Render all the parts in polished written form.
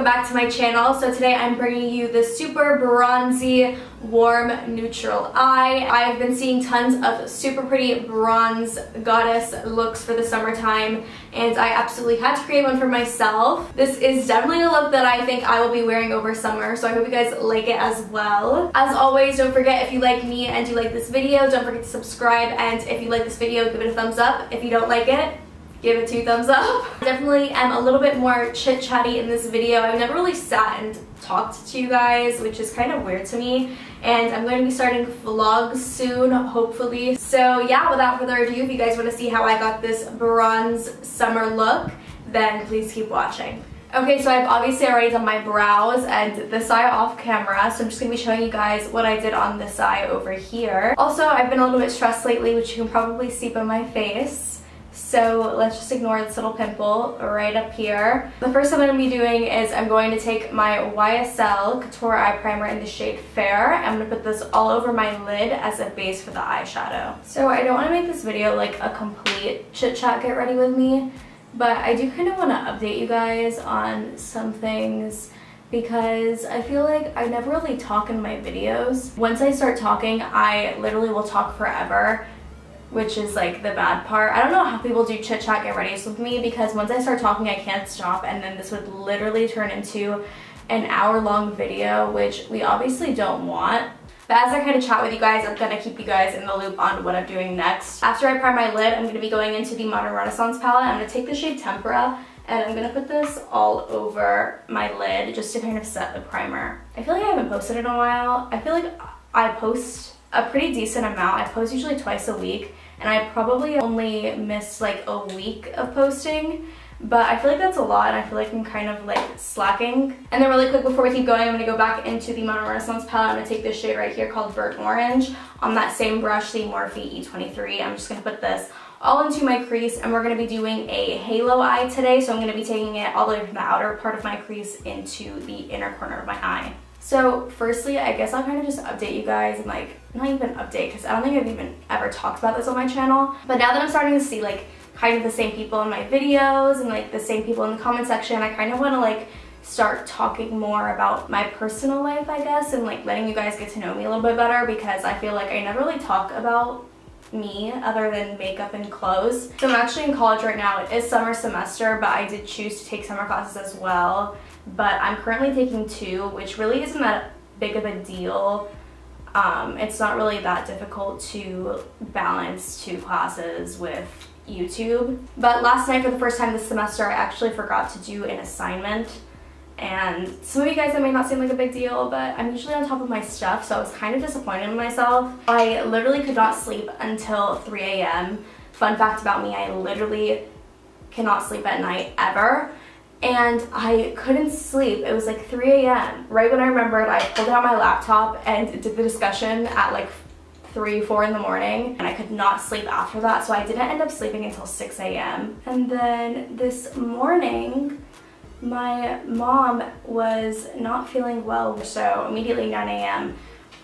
Back to my channel. So today I'm bringing you the super bronzy warm neutral eye. I've been seeing tons of super pretty bronze goddess looks for the summertime, and I absolutely had to create one for myself. This is definitely a look that I think I will be wearing over summer, so I hope you guys like it as well. As always, don't forget, if you like me and you like this video, don't forget to subscribe, and if you like this video, give it a thumbs up. If you don't like it, give it 2 thumbs up. I definitely am a little bit more chit-chatty in this video. I've never really sat and talked to you guys, which is kind of weird to me. And I'm going to be starting vlogs soon, hopefully. So yeah, without further ado, if you guys want to see how I got this bronze summer look, then please keep watching. Okay, so I've obviously already done my brows and this eye off camera, so I'm just going to be showing you guys what I did on this eye over here. Also, I've been a little bit stressed lately, which you can probably see by my face. So let's just ignore this little pimple right up here. The first thing I'm going to be doing is I'm going to take my YSL Couture Eye Primer in the shade Fair. I'm going to put this all over my lid as a base for the eyeshadow. So I don't want to make this video like a complete chit chat get ready with me, but I do kind of want to update you guys on some things, because I feel like I never really talk in my videos. Once I start talking, I literally will talk forever, which is like the bad part. I don't know how people do chit chat get readies with me, because once I start talking I can't stop, and then this would literally turn into an hour-long video, which we obviously don't want. But as I kind of chat with you guys, I'm gonna keep you guys in the loop on what I'm doing next. After I prime my lid, I'm gonna be going into the Modern Renaissance palette. I'm gonna take the shade Tempera, and I'm gonna put this all over my lid just to kind of set the primer. I feel like I haven't posted in a while. I feel like I post a pretty decent amount. I post usually twice a week, and I probably only missed like a week of posting, but I feel like that's a lot, and I feel like I'm kind of like slacking. And then really quick before we keep going, I'm gonna go back into the Modern Renaissance palette. I'm gonna take this shade right here called Burnt Orange on that same brush, the Morphe E23. I'm just gonna put this all into my crease, and we're gonna be doing a halo eye today, so I'm gonna be taking it all the way from the outer part of my crease into the inner corner of my eye. So firstly, I guess I'll kind of just update you guys, and like, not even update, because I don't think I've even ever talked about this on my channel. But now that I'm starting to see like kind of the same people in my videos and like the same people in the comment section, I kind of want to like start talking more about my personal life, I guess, and like letting you guys get to know me a little bit better, because I feel like I never really talk about me other than makeup and clothes. So I'm actually in college right now. It is summer semester, but I did choose to take summer classes as well. But I'm currently taking 2, which really isn't that big of a deal. It's not really that difficult to balance 2 classes with YouTube. But last night, for the first time this semester, I actually forgot to do an assignment. And some of you guys, that may not seem like a big deal, but I'm usually on top of my stuff, so I was kind of disappointed in myself. I literally could not sleep until 3 a.m. Fun fact about me, I literally cannot sleep at night ever. And I couldn't sleep. It was like 3 a.m. Right when I remembered, I pulled out my laptop and did the discussion at like 3, 4 in the morning, and I could not sleep after that, so I didn't end up sleeping until 6 a.m. And then this morning, my mom was not feeling well, so immediately 9 a.m.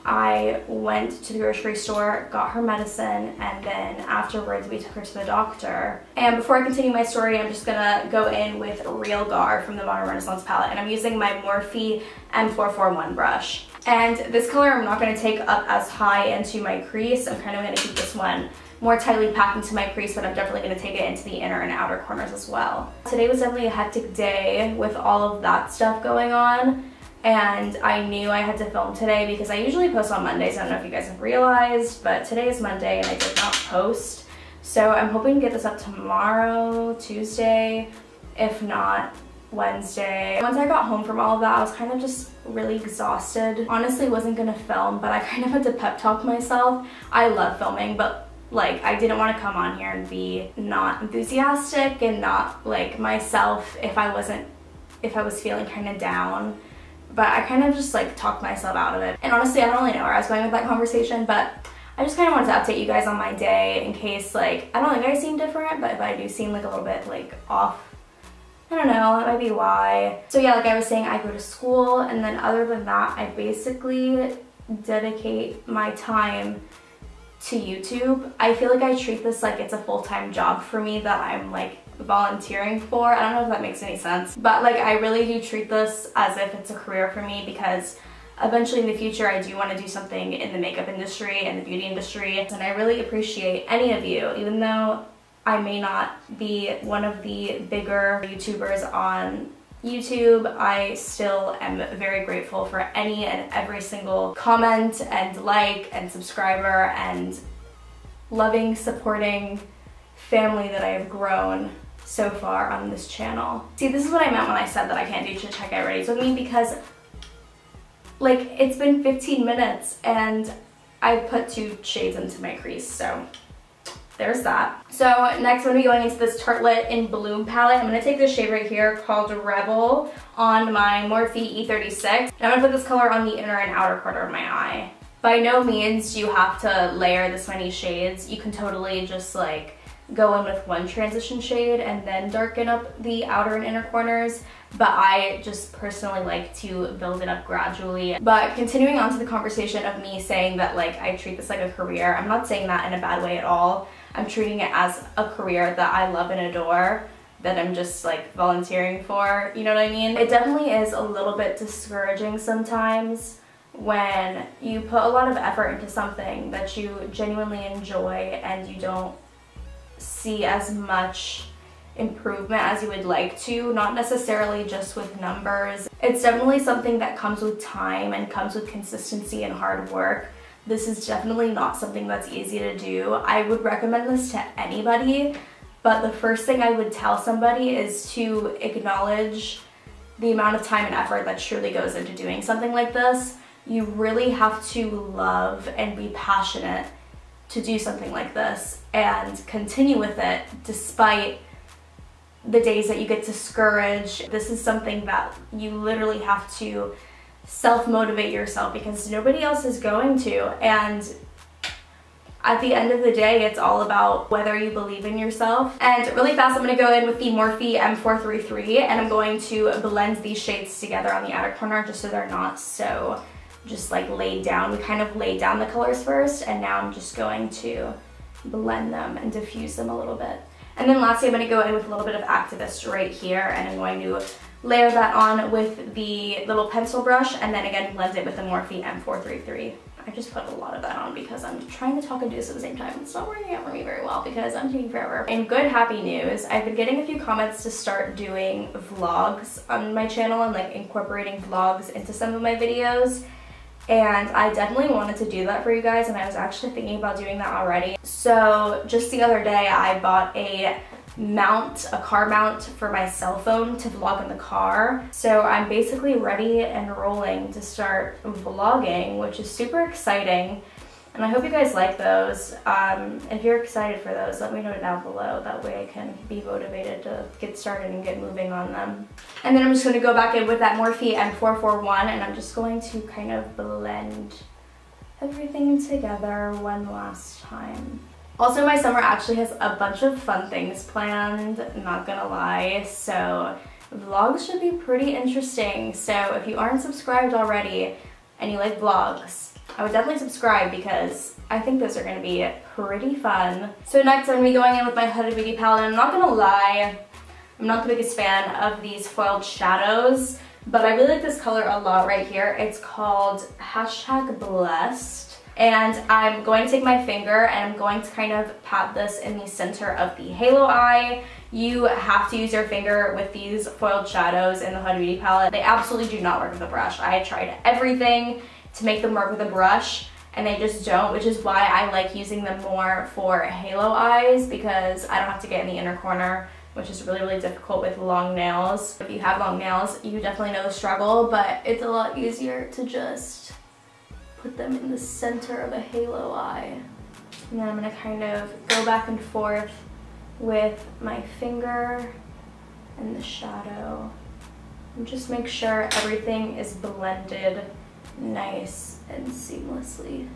I went to the grocery store, got her medicine, and then afterwards we took her to the doctor. And before I continue my story, I'm just gonna go in with Real Gar from the Modern Renaissance palette, and I'm using my Morphe M441 brush. And this color I'm not gonna take up as high into my crease. I'm kind of gonna keep this one more tightly packed into my crease, but I'm definitely gonna take it into the inner and outer corners as well. Today was definitely a hectic day with all of that stuff going on. And I knew I had to film today because I usually post on Mondays. I don't know if you guys have realized, but today is Monday and I did not post. So I'm hoping to get this up tomorrow, Tuesday, if not Wednesday. Once I got home from all of that, I was kind of just really exhausted. Honestly, wasn't gonna film, but I kind of had to pep talk myself. I love filming, but like I didn't want to come on here and be not enthusiastic and not like myself if I was feeling kind of down. But I kind of just like talked myself out of it. And honestly, I don't really know where I was going with that conversation, but I just kind of wanted to update you guys on my day in case, like, I don't think I seem different, but if I do seem like a little bit like off I don't know, that might be why. So yeah, like I was saying, I go to school, and then other than that, I basically dedicate my time to YouTube. I feel like I treat this like it's a full-time job for me that I'm like volunteering for. I don't know if that makes any sense, but like I really do treat this as if it's a career for me, because eventually in the future I do want to do something in the makeup industry and the beauty industry, and I really appreciate any of you, even though I may not be one of the bigger YouTubers on YouTube. I still am very grateful for any and every single comment and like and subscriber and loving, supporting family that I have grown so far on this channel. See, this is what I meant when I said that I can't do Chit Chat Get Ready's with me, because like it's been 15 minutes and I put 2 shades into my crease, so there's that. So next I'm going to be going into this Tartelette in Bloom palette. I'm going to take this shade right here called Rebel on my Morphe E36. And I'm going to put this color on the inner and outer corner of my eye. By no means do you have to layer this many shades. You can totally just like go in with one transition shade and then darken up the outer and inner corners. But I just personally like to build it up gradually. But continuing on to the conversation of me saying that like I treat this like a career, I'm not saying that in a bad way at all. I'm treating it as a career that I love and adore, that I'm just like volunteering for, you know what I mean? It definitely is a little bit discouraging sometimes when you put a lot of effort into something that you genuinely enjoy and you don't see as much improvement as you would like to, not necessarily just with numbers. It's definitely something that comes with time and comes with consistency and hard work. This is definitely not something that's easy to do. I would recommend this to anybody, but the first thing I would tell somebody is to acknowledge the amount of time and effort that truly goes into doing something like this. You really have to love and be passionate to do something like this and continue with it despite the days that you get discouraged. This is something that you literally have to self-motivate yourself, because nobody else is going to. And at the end of the day, it's all about whether you believe in yourself. And really fast, I'm going to go in with the Morphe M439, and I'm going to blend these shades together on the outer corner just so they're not so just like laid down. We kind of laid down the colors first, and now I'm just going to blend them and diffuse them a little bit. And then lastly, I'm going to go in with a little bit of Activist right here, and I'm going to layer that on with the little pencil brush, and then again blend it with the Morphe M439. I just put a lot of that on because I'm trying to talk and do this at the same time. It's not working out for me very well because I'm taking forever. In good happy news, I've been getting a few comments to start doing vlogs on my channel and like incorporating vlogs into some of my videos. And I definitely wanted to do that for you guys, and I was actually thinking about doing that already. So just the other day I bought a car mount for my cell phone to vlog in the car. So I'm basically ready and rolling to start vlogging, which is super exciting. And I hope you guys like those. If you're excited for those, let me know down below. That way I can be motivated to get started and get moving on them. And then I'm just going to go back in with that Morphe M441, and I'm just going to kind of blend everything together one last time. Also, my summer actually has a bunch of fun things planned, not gonna lie, so vlogs should be pretty interesting. So if you aren't subscribed already and you like vlogs, I would definitely subscribe because I think those are gonna be pretty fun. So next I'm gonna be going in with my Huda Beauty palette, and I'm not gonna lie, I'm not the biggest fan of these foiled shadows, but I really like this color a lot right here. It's called #blessed. And I'm going to take my finger and I'm going to kind of pat this in the center of the halo eye. You have to use your finger with these foiled shadows in the Huda Beauty palette. They absolutely do not work with a brush. I tried everything to make them work with a brush and they just don't, which is why I like using them more for halo eyes, because I don't have to get in the inner corner, which is really, really difficult with long nails. If you have long nails, you definitely know the struggle, but it's a lot easier to just put them in the center of a halo eye. And then I'm gonna kind of go back and forth with my finger and the shadow. And just make sure everything is blended nice and seamlessly.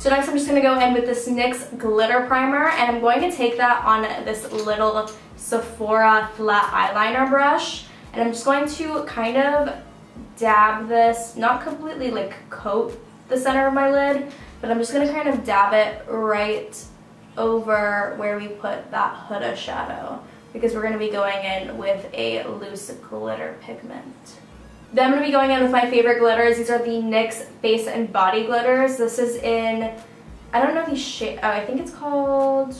So next I'm just going to go in with this NYX glitter primer, and I'm going to take that on this little Sephora flat eyeliner brush, and I'm just going to kind of dab this, not completely like coat the center of my lid, but I'm just going to kind of dab it right over where we put that Huda shadow, because we're going to be going in with a loose glitter pigment. Then I'm going to be going in with my favorite glitters. These are the NYX Face and Body Glitters. This is in, I don't know the shade, oh, I think it's called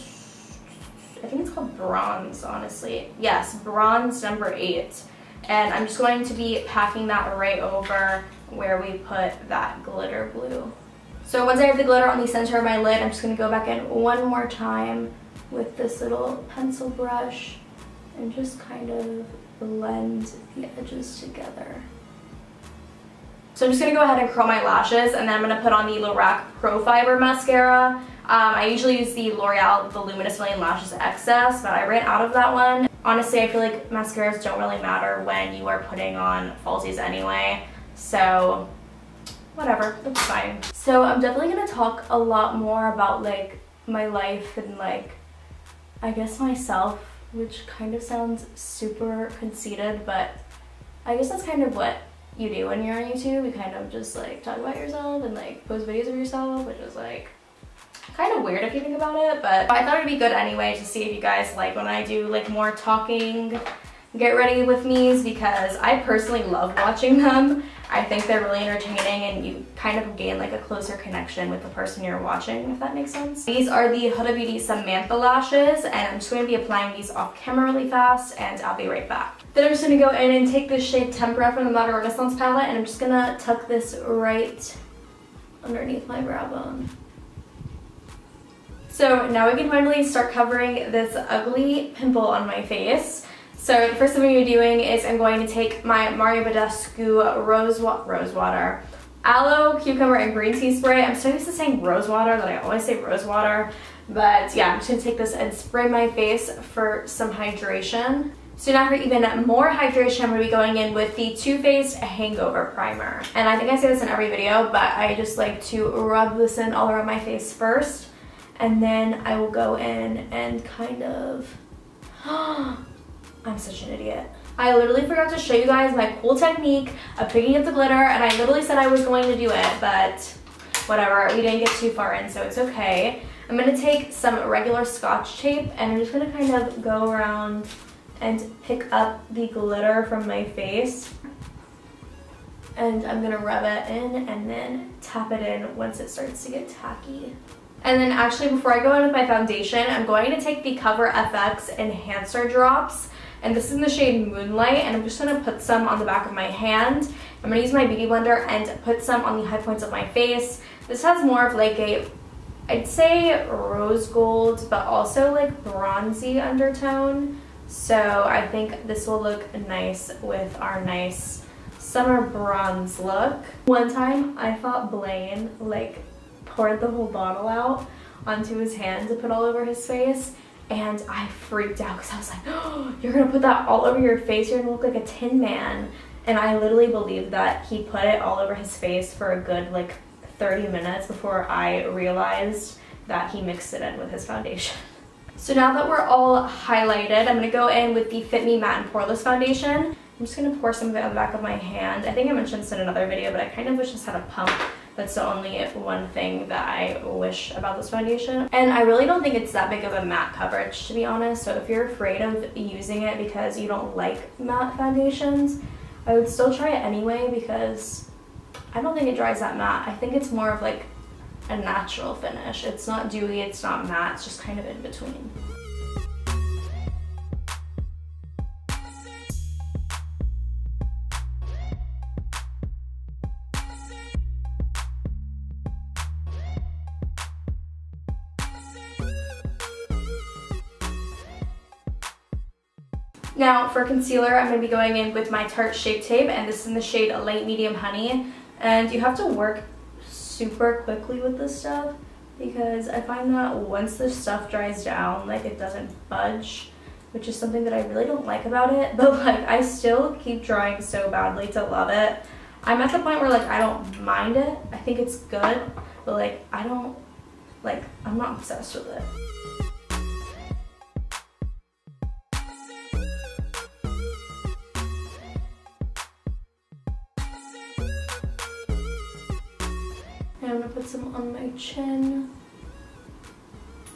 Bronze, honestly. Yes, Bronze number 8. And I'm just going to be packing that right over where we put that glitter blue. So once I have the glitter on the center of my lid, I'm just going to go back in one more time with this little pencil brush and just kind of blend the edges together. So I'm just going to go ahead and curl my lashes, and then I'm going to put on the Lorac Pro Fiber Mascara. I usually use the L'Oreal Voluminous Million Lashes XS, but I ran out of that one. Honestly, I feel like mascaras don't really matter when you are putting on falsies anyway, so whatever, that's fine. So I'm definitely going to talk a lot more about like my life and like, I guess myself, which kind of sounds super conceited, but I guess that's kind of what you do when you're on YouTube. You kind of just like talk about yourself and like post videos of yourself, which is like kind of weird if you think about it, but I thought it'd be good anyway to see if you guys like when I do like more talking get ready with me's, because I personally love watching them. I think they're really entertaining and you kind of gain like a closer connection with the person you're watching, if that makes sense. These are the Huda Beauty Samantha lashes, and I'm just going to be applying these off camera really fast, and I'll be right back. Then I'm just going to go in and take this shade Tempera from the Modern Renaissance palette, and I'm just going to tuck this right underneath my brow bone. So now we can finally start covering this ugly pimple on my face. So the first thing we're going to be doing is I'm going to take my Badescu Rose Water, Aloe, Cucumber, and Green Tea Spray. I'm so used to saying rose water that I always say rose water. But yeah, I'm just going to take this and spray my face for some hydration. So now for even more hydration, I'm going to be going in with the Too Faced Hangover Primer. And I think I say this in every video, but I just like to rub this in all around my face first. And then I will go in and kind of... I'm such an idiot. I literally forgot to show you guys my cool technique of picking up the glitter, and I literally said I was going to do it, but whatever, we didn't get too far in, so it's okay. I'm going to take some regular Scotch tape, and I'm just going to kind of go around and pick up the glitter from my face. And I'm going to rub it in and then tap it in once it starts to get tacky. And then actually before I go in with my foundation, I'm going to take the Cover FX Enhancer Drops. And this is in the shade Moonlight, and I'm just going to put some on the back of my hand. I'm going to use my beauty blender and put some on the high points of my face. This has more of like a, I'd say rose gold, but also like bronzy undertone. So I think this will look nice with our nice summer bronze look. One time I thought Blaine like poured the whole bottle out onto his hand to put all over his face. And I freaked out because I was like, oh, you're going to put that all over your face? You're going to look like a Tin Man. And I literally believed that he put it all over his face for a good like 30 minutes before I realized that he mixed it in with his foundation. So now that we're all highlighted, I'm going to go in with the Fit Me Matte and Poreless foundation. I'm just going to pour some of it on the back of my hand. I think I mentioned this in another video, but I kind of wish this had a pump. That's the only one thing that I wish about this foundation. And I really don't think it's that big of a matte coverage, to be honest. So if you're afraid of using it because you don't like matte foundations, I would still try it anyway, because I don't think it dries that matte. I think it's more of like a natural finish. It's not dewy, it's not matte, it's just kind of in between. Now for concealer, I'm going to be going in with my Tarte Shape Tape, and this is in the shade Light Medium Honey. And you have to work super quickly with this stuff, because I find that once the stuff dries down, like it doesn't budge, which is something that I really don't like about it. But like I still keep trying so badly to love it. I'm at the point where like I don't mind it. I think it's good, but like I don't Like, I'm not obsessed with it. And I'm gonna put some on my chin,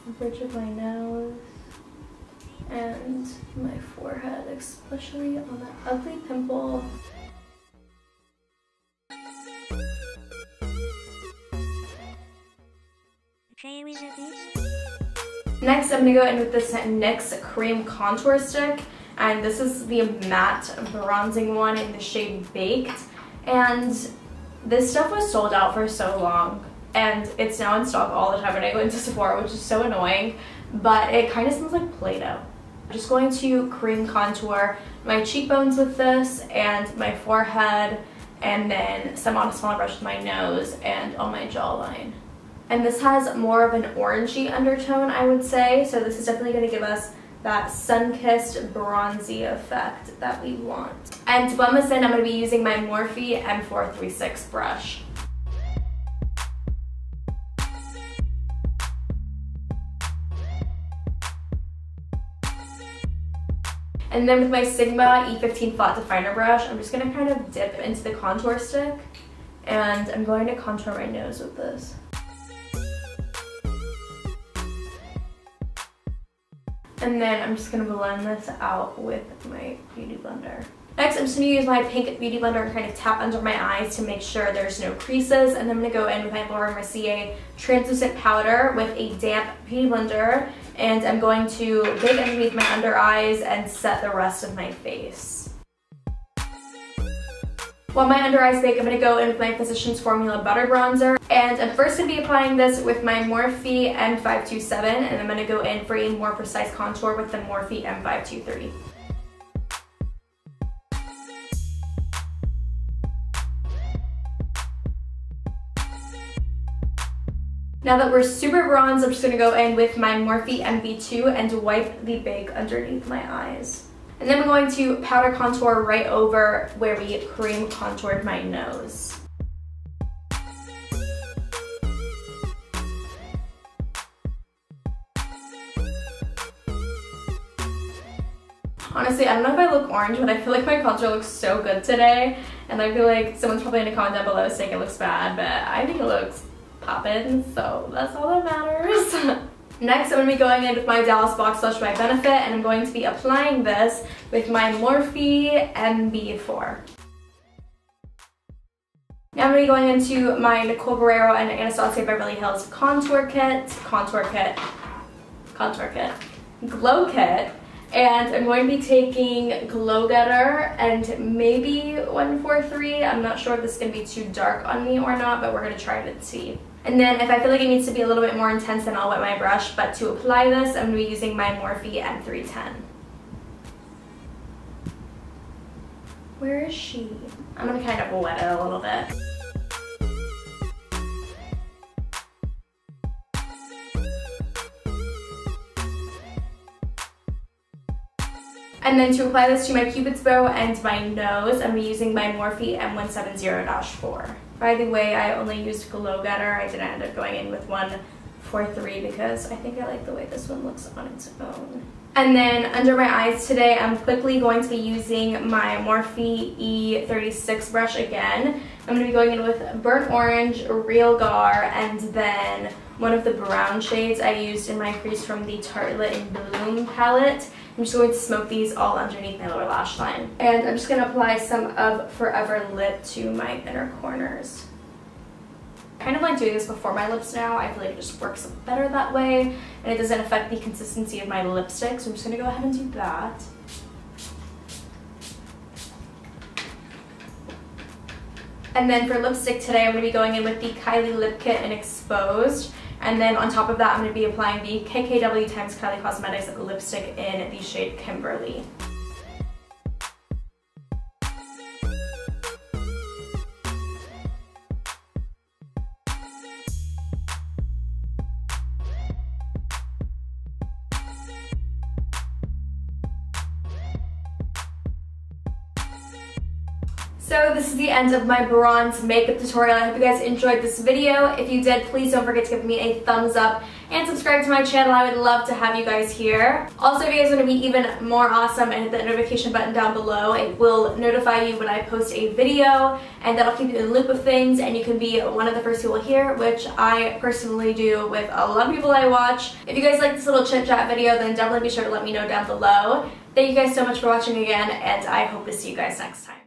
the bridge of my nose, and my forehead, especially on that ugly pimple. Next, I'm gonna go in with this NYX Cream Contour Stick, and this is the matte bronzing one in the shade Baked. And this stuff was sold out for so long, and it's now in stock all the time when I go into Sephora, which is so annoying, but it kind of smells like Play-Doh. I'm just going to cream contour my cheekbones with this, and my forehead, and then some on a smaller brush with my nose and on my jawline. And this has more of an orangey undertone, I would say, so this is definitely going to give us that sun-kissed bronzy effect that we want. And to blend this in, I'm going to be using my Morphe M436 brush. And then with my Sigma E15 flat definer brush, I'm just going to kind of dip into the contour stick, and I'm going to contour my nose with this. And then I'm just going to blend this out with my Beauty Blender. Next, I'm just going to use my pink Beauty Blender and kind of tap under my eyes to make sure there's no creases. And then I'm going to go in with my Laura Mercier translucent powder with a damp Beauty Blender. And I'm going to bake underneath my under eyes and set the rest of my face. While my under eyes bake, I'm going to go in with my Physicians Formula Butter Bronzer. And I'm first going to be applying this with my Morphe M527, and I'm going to go in for a more precise contour with the Morphe M523. Now that we're super bronzed, I'm just going to go in with my Morphe MB2 and wipe the bake underneath my eyes. And then we're going to powder contour right over where we cream contoured my nose. Honestly, I don't know if I look orange, but I feel like my contour looks so good today. And I feel like someone's probably going to comment down below saying it looks bad, but I think it looks poppin', so that's all that matters. Next, I'm going to be going in with my Dallas Box Blush by Benefit, and I'm going to be applying this with my Morphe MB4. Now I'm going to be going into my Nicole Guerriero and Anastasia Beverly Hills Glow Kit, and I'm going to be taking Glow Getter and maybe 143. I'm not sure if this is going to be too dark on me or not, but we're going to try it and see. And then if I feel like it needs to be a little bit more intense, then I'll wet my brush. But to apply this, I'm going to be using my Morphe M310. Where is she? I'm going to kind of wet it a little bit. And then to apply this to my Cupid's bow and my nose, I'm using my Morphe M170-4. By the way, I only used Glow Getter. I didn't end up going in with 143 because I think I like the way this one looks on its own. And then under my eyes today, I'm quickly going to be using my Morphe E36 brush again. I'm going to be going in with Burnt Orange, Real Gar, and then one of the brown shades I used in my crease from the Tartelette in Bloom palette. I'm just going to smoke these all underneath my lower lash line. And I'm just going to apply some of Forever Lit to my inner corners. I kind of like doing this before my lips now. I feel like it just works better that way, and it doesn't affect the consistency of my lipstick, so I'm just going to go ahead and do that. And then for lipstick today, I'm going to be going in with the Kylie Lip Kit in Exposed. And then on top of that, I'm going to be applying the KKW x Kylie Cosmetics lipstick in the shade Kimberly. So this is the end of my bronze makeup tutorial. I hope you guys enjoyed this video. If you did, please don't forget to give me a thumbs up and subscribe to my channel. I would love to have you guys here. Also, if you guys want to be even more awesome and hit that notification button down below, it will notify you when I post a video, and that'll keep you in the loop of things, and you can be one of the first people here, which I personally do with a lot of people I watch. If you guys like this little chit chat video, then definitely be sure to let me know down below. Thank you guys so much for watching again, and I hope to see you guys next time.